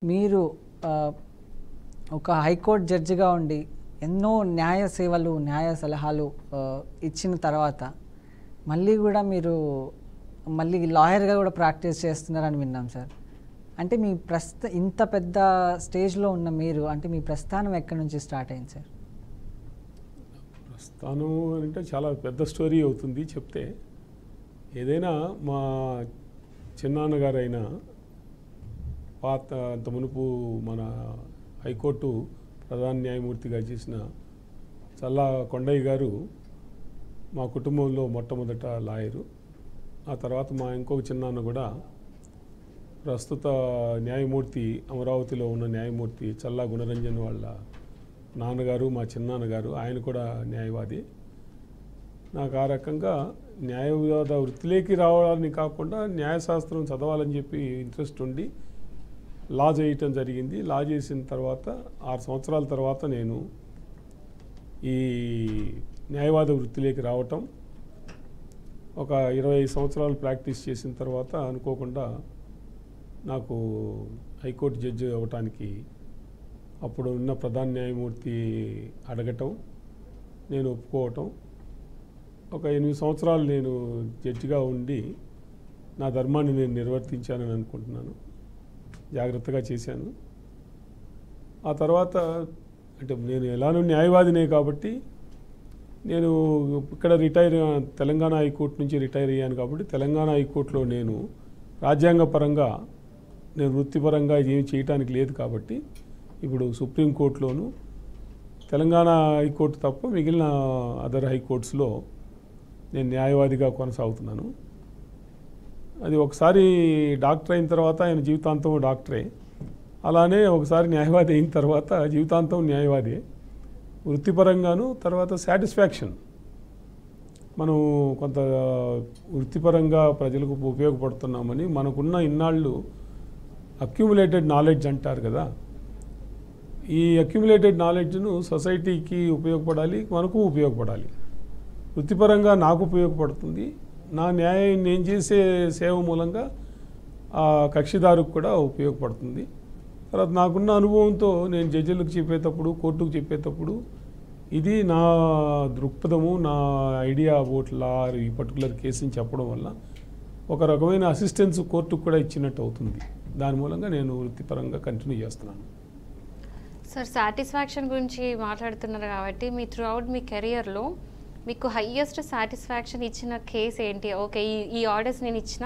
మీరు ఆహ్, ఒక హైకోర్ట్ జడ్జిగా ఉండి ఎన్నో న్యాయ సేవలు, న్యాయ సలహాలు ఇచ్చిన తర్వాత మళ్ళీ గూడా మీరు మళ్ళీ లాయర్‌గా గూడా ప్రాక్టీస్ చేస్తున్నారని విన్నాం సార్. అంటే మీ ఇంత పెద్ద స్టేజ్‌లో ఉన్న మీరు అంటే మీ ప్రస్థానం ఎక్కడి నుంచి స్టార్ట్ అయింది సార్? ప్రస్థానం అంటే చాలా పెద్ద స్టోరీ అవుతుంది చెప్తే. ఏదైనా మా చిన్నాన్నగారైన పాత అంత మునుపు మన హైకోర్టు ప్రధాన న్యాయమూర్తిగా చేసిన చల్లా కొండయ్య గారు మా కుటుంబంలో మొట్టమొదట లాయరు. ఆ తర్వాత మా ఇంకొక చిన్నాన్న కూడా ప్రస్తుత న్యాయమూర్తి, అమరావతిలో ఉన్న న్యాయమూర్తి చల్లా గుణరంజన్ వాళ్ళ నాన్నగారు, మా చిన్నాన్నగారు, ఆయన కూడా న్యాయవాది. నాకు ఆ రకంగా న్యాయవాద వృత్తిలోకి రావడానికి కాకుండా న్యాయశాస్త్రం చదవాలని చెప్పి ఇంట్రెస్ట్ ఉండి లా చేయటం జరిగింది. లా చేసిన తర్వాత 6 సంవత్సరాల తర్వాత నేను ఈ న్యాయవాద వృత్తిలోకి రావటం, ఒక 25 సంవత్సరాలు ప్రాక్టీస్ చేసిన తర్వాత అనుకోకుండా నాకు హైకోర్టు జడ్జి అవ్వటానికి అప్పుడు ఉన్న ప్రధాన న్యాయమూర్తి అడగటం, నేను ఒప్పుకోవటం. ఒక 8 సంవత్సరాలు నేను జడ్జిగా ఉండి నా ధర్మాన్ని నేను నిర్వర్తించానని అనుకుంటున్నాను. జాగ్రత్తగా చేశాను. ఆ తర్వాత అంటే నేను ఎలానో న్యాయవాదినే కాబట్టి నేను ఇక్కడ తెలంగాణ హైకోర్టు నుంచి రిటైర్ అయ్యాను కాబట్టి తెలంగాణ హైకోర్టులో నేను రాజ్యాంగపరంగా నేను వృత్తిపరంగా ఏమి చేయటానికి లేదు కాబట్టి ఇప్పుడు సుప్రీంకోర్టులోను తెలంగాణ హైకోర్టు తప్ప మిగిలిన అదర్ హైకోర్ట్స్లో నేను న్యాయవాదిగా కొనసాగుతున్నాను. అది ఒకసారి డాక్టర్ అయిన తర్వాత ఆయన జీవితాంతం డాక్టరే, అలానే ఒకసారి న్యాయవాది అయిన తర్వాత జీవితాంతం న్యాయవాదే. వృత్తిపరంగాను తర్వాత సాటిస్ఫాక్షన్, మనం కొంత వృత్తిపరంగా ప్రజలకు ఉపయోగపడుతున్నామని మనకున్న ఇన్నాళ్ళు అక్యుములేటెడ్ నాలెడ్జ్ అంటారు కదా, ఈ అక్యుములేటెడ్ నాలెడ్జ్ను సొసైటీకి ఉపయోగపడాలి, మనకు ఉపయోగపడాలి. వృత్తిపరంగా నాకు ఉపయోగపడుతుంది, నా న్యాయం నేను చేసే సేవ మూలంగా ఆ కక్షిదారుకు కూడా ఉపయోగపడుతుంది. తర్వాత నాకున్న అనుభవంతో నేను జడ్జిలకు చెప్పేటప్పుడు, కోర్టుకు చెప్పేటప్పుడు ఇది నా దృక్పథము, నా ఐడియా అబౌట్ లా, ఈ పర్టికులర్ కేసుని చెప్పడం వల్ల ఒక రకమైన అసిస్టెన్స్ కోర్టుకు కూడా ఇచ్చినట్టు అవుతుంది. దాని మూలంగా నేను వృత్తిపరంగా కంటిన్యూ చేస్తున్నాను. సార్, సాటిస్ఫాక్షన్ గురించి మాట్లాడుతున్నారు కాబట్టి మీ త్రూఅవుట్ మీ కెరియర్లో మీకు హయ్యెస్ట్ సాటిస్ఫాక్షన్ ఇచ్చిన కేసు ఏంటి? ఓకే, ఈ ఆర్డర్స్ నేను ఇచ్చిన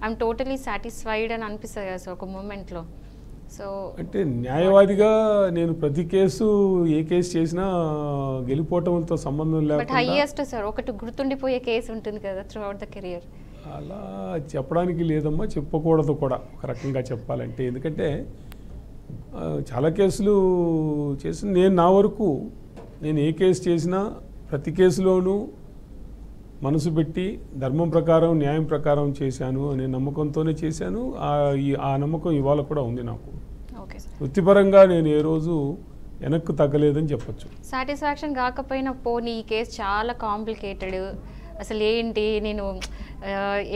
ఐఎమ్ టోటలీ సాటిస్ఫైడ్ అని అనిపిస్తుంది కదా సార్ ఒక మూమెంట్లో. సో అంటే న్యాయవాదిగా నేను ప్రతి కేసు ఏ కేసు చేసినా గెలిపోవటంతో సంబంధం బట్ లేకుండా హయ్యెస్ట్ సార్ ఒకటి గుర్తుండిపోయే కేసు ఉంటుంది కదా త్రూఅవుట్ ద కెరియర్. అలా చెప్పడానికి లేదమ్మా, చెప్పకూడదు కూడా ఒక రకంగా చెప్పాలంటే. ఎందుకంటే చాలా కేసులు చేసిన నేను నా వరకు నేను ఏ కేసు చేసినా ప్రతి కేసులోనూ మనసు పెట్టి ధర్మం ప్రకారం, న్యాయం ప్రకారం చేశాను అనే నమ్మకంతోనే చేశాను. ఆ నమ్మకం ఇవాళ కూడా ఉంది నాకు. ఓకే సార్, వృత్తిపరంగా నేను ఏ రోజు వెనక్కు తగ్గలేదని చెప్పచ్చు. సాటిస్ఫాక్షన్ కాకపోయినా పోనీ ఈ కేసు చాలా కాంప్లికేటెడ్, అసలు ఏంటి నేను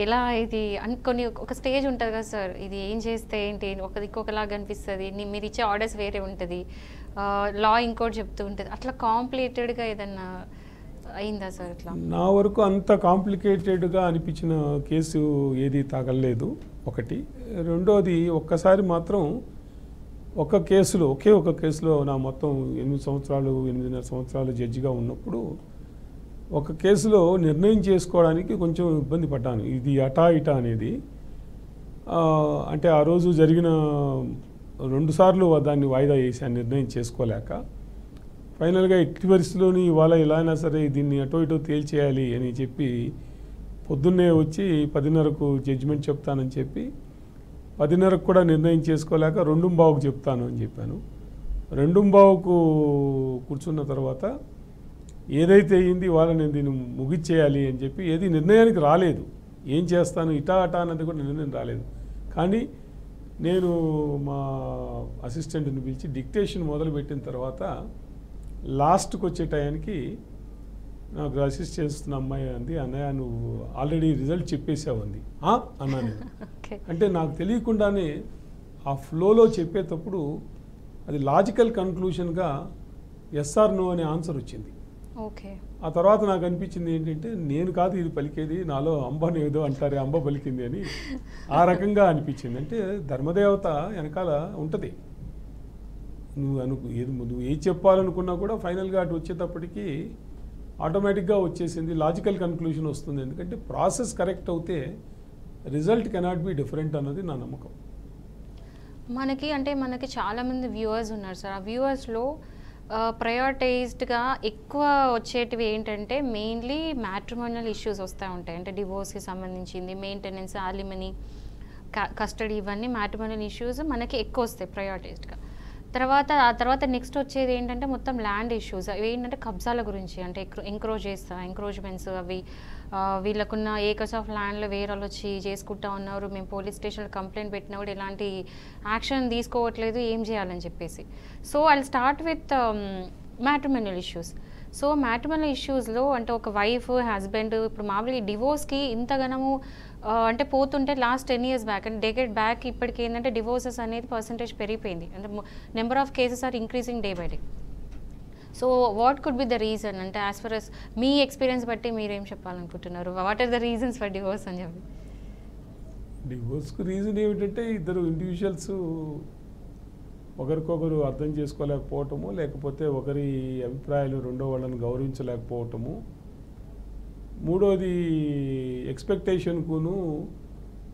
ఎలా ఇది అనుకొని ఒక స్టేజ్ ఉంటుంది కదా సార్, ఇది ఏం చేస్తే ఏంటి ఒక దిక్కొకలాగా అనిపిస్తుంది, మీరు ఇచ్చే ఆర్డర్స్ వేరే ఉంటుంది, లా ఇంకోటి చెప్తూ ఉంటుంది, అట్లా కాంప్లికేటెడ్గా ఏదన్నా అయిందా సార్? అట్లా నా వరకు అంత కాంప్లికేటెడ్గా అనిపించిన కేసు ఏది తగలలేదు ఒకటి. రెండోది, ఒక్కసారి మాత్రం ఒకే ఒక కేసులో నా మొత్తం 8.5 సంవత్సరాలు జడ్జిగా ఉన్నప్పుడు ఒక కేసులో నిర్ణయం చేసుకోవడానికి కొంచెం ఇబ్బంది పడ్డాను. ఇది అటా ఇటా అనేది. అంటే ఆ రోజు జరిగిన 2 సార్లు దాన్ని వాయిదా వేసాను నిర్ణయం చేసుకోలేక. ఫైనల్గా ఎట్టి పరిస్థితిలోని ఇవాళ ఎలా అయినా సరే దీన్ని అటో ఇటో తేల్చేయాలి అని చెప్పి పొద్దున్నే వచ్చి 10:30కు జడ్జిమెంట్ చెప్తానని చెప్పి 10:30కు కూడా నిర్ణయం చేసుకోలేక 2:15కు చెప్తాను అని చెప్పాను. 2:15కు కూర్చున్న తర్వాత ఏదైతే అయింది ఇవాళ నేను దీన్ని ముగిచ్చేయాలి అని చెప్పి ఏది నిర్ణయానికి రాలేదు. ఏం చేస్తాను ఇటా అటా అన్నది కూడా నిర్ణయం రాలేదు. కానీ నేను మా అసిస్టెంట్ని పిలిచి డిక్టేషన్ మొదలుపెట్టిన తర్వాత లాస్ట్కి వచ్చే టయానికి నాకు అసిస్ట్ చేస్తున్న అమ్మాయి అంది, అన్నయ్య నువ్వు ఆల్రెడీ రిజల్ట్ చెప్పేసావు అంది. అన్నా నేను. అంటే నాకు తెలియకుండానే ఆ ఫ్లోలో చెప్పేటప్పుడు అది లాజికల్ కన్క్లూషన్గా ఎస్ ఆర్ నో అనే ఆన్సర్ వచ్చింది. ఓకే. ఆ తర్వాత నాకు అనిపించింది ఏంటంటే నేను కాదు ఇది పలికేది, నాలో అంబని ఏదో అంటారే అంబ పలికింది అని ఆ రకంగా అనిపించింది. అంటే ధర్మదేవత వెనకాల ఉంటుంది. నువ్వు ఏది చెప్పాలనుకున్నా కూడా ఫైనల్గా అటు వచ్చేటప్పటికి ఆటోమేటిక్గా వచ్చేసింది, లాజికల్ కన్క్లూషన్ వస్తుంది. ఎందుకంటే ప్రాసెస్ కరెక్ట్ అవుతే రిజల్ట్ కెనాట్ బి డిఫరెంట్ అన్నది నా నమ్మకం. మనకి చాలామంది వ్యూవర్స్ ఉన్నారు సార్. ఆ వ్యూవర్స్లో ప్రయారిటైజ్డ్గా ఎక్కువ వచ్చేటివి ఏంటంటే మెయిన్లీ మ్యాట్రిమోనియల్ ఇష్యూస్ వస్తూ ఉంటాయి. అంటే డివోర్స్కి సంబంధించింది, మెయింటెనెన్స్, ఆలిమనీ, కస్టడీ, ఇవన్నీ మ్యాట్రిమోనియల్ ఇష్యూస్ మనకి ఎక్కువ వస్తాయి ప్రయారిటైజ్డ్గా. ఆ తర్వాత నెక్స్ట్ వచ్చేది ఏంటంటే మొత్తం ల్యాండ్ ఇష్యూస్. అవి ఏంటంటే కబ్జాల గురించి, అంటే ఎంక్రోచ్మెంట్స్, అవి వీళ్ళకున్న ఏకర్స్ ఆఫ్ ల్యాండ్లో వేరే వాళ్ళు వచ్చి చేసుకుంటా ఉన్నారు, మేము పోలీస్ స్టేషన్లో కంప్లైంట్ పెట్టినా కూడా ఎలాంటి యాక్షన్ తీసుకోవట్లేదు, ఏం చేయాలని చెప్పేసి. So I'll start with matrimonial issues. So matrimonial ఇష్యూస్లో అంటే ఒక వైఫ్, హస్బెండ్ ఇప్పుడు మామూలుగా డివోర్స్కి ఇంతగానము అంటే పోతుంటే లాస్ట్ 10 years బ్యాక్ అంటే డెకేడ్ బ్యాక్ ఇప్పటికి ఏంటంటే డివోర్సెస్ అనేది పర్సంటేజ్ పెరిగిపోయింది. అంటే number of cases are increasing day by day. So what could be the reason అంటే యాజ్ ఫర్ అస్ మీ ఎక్స్పీరియన్స్ బట్టి మీరేం చెప్పాలనుకుంటున్నారు? What are the reasons for divorce అని చెప్పి? డివోర్స్కు రీజన్ ఏమిటంటే ఇద్దరు ఇండివిజువల్స్ ఒకరికొకరు అర్థం చేసుకోలేకపోవటము, లేకపోతే ఒకరి అభిప్రాయాలు రెండో వాళ్ళని గౌరవించలేకపోవటము, మూడోది ఎక్స్పెక్టేషన్కును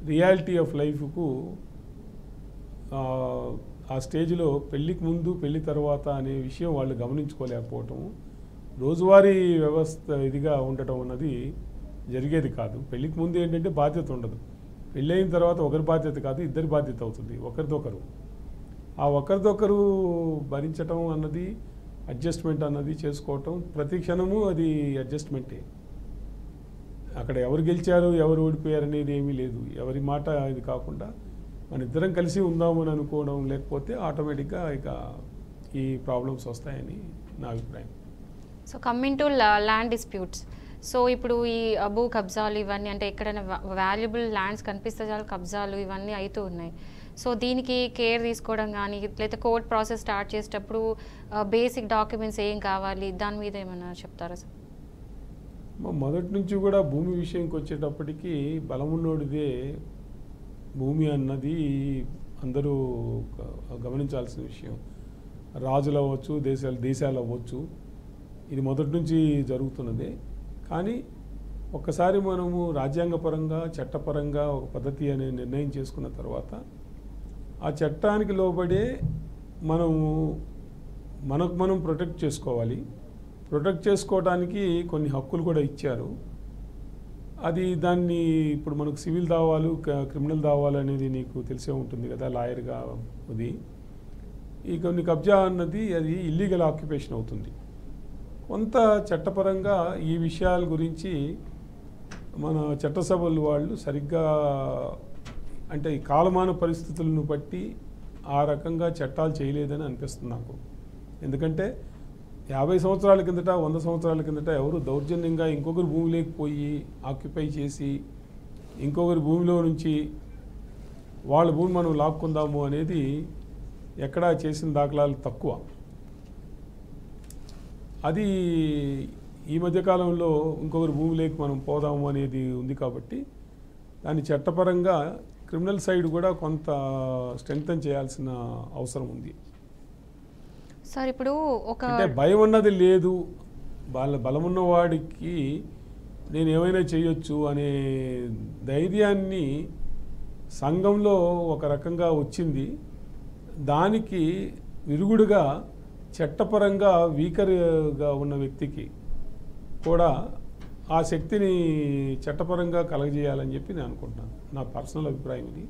రియాలిటీ ఆఫ్ లైఫ్కు ఆ స్టేజ్లో పెళ్ళికి ముందు పెళ్ళి తర్వాత అనే విషయం వాళ్ళు గమనించుకోలేకపోవటం, రోజువారీ వ్యవస్థ ఇదిగా ఉండటం అన్నది జరిగేది కాదు. పెళ్ళికి ముందు ఏంటంటే బాధ్యత ఉండదు, పెళ్ళైన తర్వాత ఒకరి బాధ్యత కాదు ఇద్దరి బాధ్యత అవుతుంది, ఒకరిదొకరు. ఆ ఒకరిదొకరు భరించటం అన్నది, అడ్జస్ట్మెంట్ అన్నది చేసుకోవటం, ప్రతి క్షణము అది అడ్జస్ట్మెంటే. అక్కడ ఎవరు గెలిచారు ఎవరు ఓడిపోయారు అనేది ఏమీ లేదు. ఎవరి మాట ఇది కాకుండా మన ఇద్దరం కలిసి ఉందామని అనుకోవడం, లేకపోతే ఆటోమేటిక్గా ఇక ఈ ప్రాబ్లమ్స్ వస్తాయని నా అభిప్రాయం. So coming to land disputes, so ఇప్పుడు ఈ భూ కబ్జాలు ఇవన్నీ అంటే ఎక్కడైనా వాల్యుబుల్ ల్యాండ్స్ కనిపిస్తే చాలు కబ్జాలు ఇవన్నీ అవుతూ ఉన్నాయి. సో దీనికి కేర్ తీసుకోవడం కానీ లేదా కోర్ట్ ప్రాసెస్ స్టార్ట్ చేసేటప్పుడు బేసిక్ డాక్యుమెంట్స్ ఏం కావాలి, దాని మీద ఏమైనా చెప్తారా సార్? మొదటి నుంచి కూడా భూమి విషయంకి వచ్చేటప్పటికి బలమున్నోడిదే భూమి అన్నది అందరూ గమనించాల్సిన విషయం. రాజులు అవ్వచ్చు, దేశాలు అవ్వచ్చు, ఇది మొదటి నుంచి జరుగుతున్నదే. కానీ ఒక్కసారి మనము రాజ్యాంగపరంగా చట్టపరంగా ఒక పద్ధతి అనే నిర్ణయం చేసుకున్న తర్వాత ఆ చట్టానికి లోబడే మనకు మనం ప్రొటెక్ట్ చేసుకోవాలి. ప్రొటెక్ట్ చేసుకోవడానికి కొన్ని హక్కులు కూడా ఇచ్చారు. దాన్ని ఇప్పుడు మనకు సివిల్ దావాలు, క్రిమినల్ దావాలు అనేది నీకు తెలిసే ఉంటుంది కదా లాయర్గా. ఈ కొన్ని కబ్జా అన్నది అది ఇల్లీగల్ ఆక్యుపేషన్ అవుతుంది. కొంత చట్టపరంగా ఈ విషయాల గురించి మన చట్టసభలు వాళ్ళు సరిగ్గా అంటే ఈ కాలమాన పరిస్థితులను బట్టి ఆ రకంగా చట్టాలు చేయలేదని అనిపిస్తుంది నాకు. ఎందుకంటే 50 సంవత్సరాల కిందట 100 సంవత్సరాల కిందట ఎవరు దౌర్జన్యంగా ఇంకొకరి భూమిలోకి పోయి ఆక్యుపై చేసి ఇంకొకరి భూమిలో నుంచి వాళ్ళ భూమి మనం లాక్కుందాము అనేది ఎక్కడా చేసిన దాఖలాలు తక్కువ. అది ఈ మధ్యకాలంలో ఇంకొకరి భూమిలోకి మనం పోదాము అనేది ఉంది. కాబట్టి దాని చట్టపరంగా క్రిమినల్ సైడ్ కూడా కొంత స్ట్రెంగ్తన్ చేయాల్సిన అవసరం ఉంది. సార్ ఇప్పుడు అంటే భయం అన్నది లేదు, బలమున్న వాడికి నేను ఏమైనా చేయొచ్చు అనే ధైర్యాన్ని సంఘంలో ఒక రకంగా వచ్చింది. దానికి విరుగుడుగా చట్టపరంగా వీకర్గా ఉన్న వ్యక్తికి కూడా ఆ శక్తిని చట్టపరంగా కలగజేయాలని చెప్పి నేను అనుకుంటున్నాను. నా పర్సనల్ అభిప్రాయం ఇది.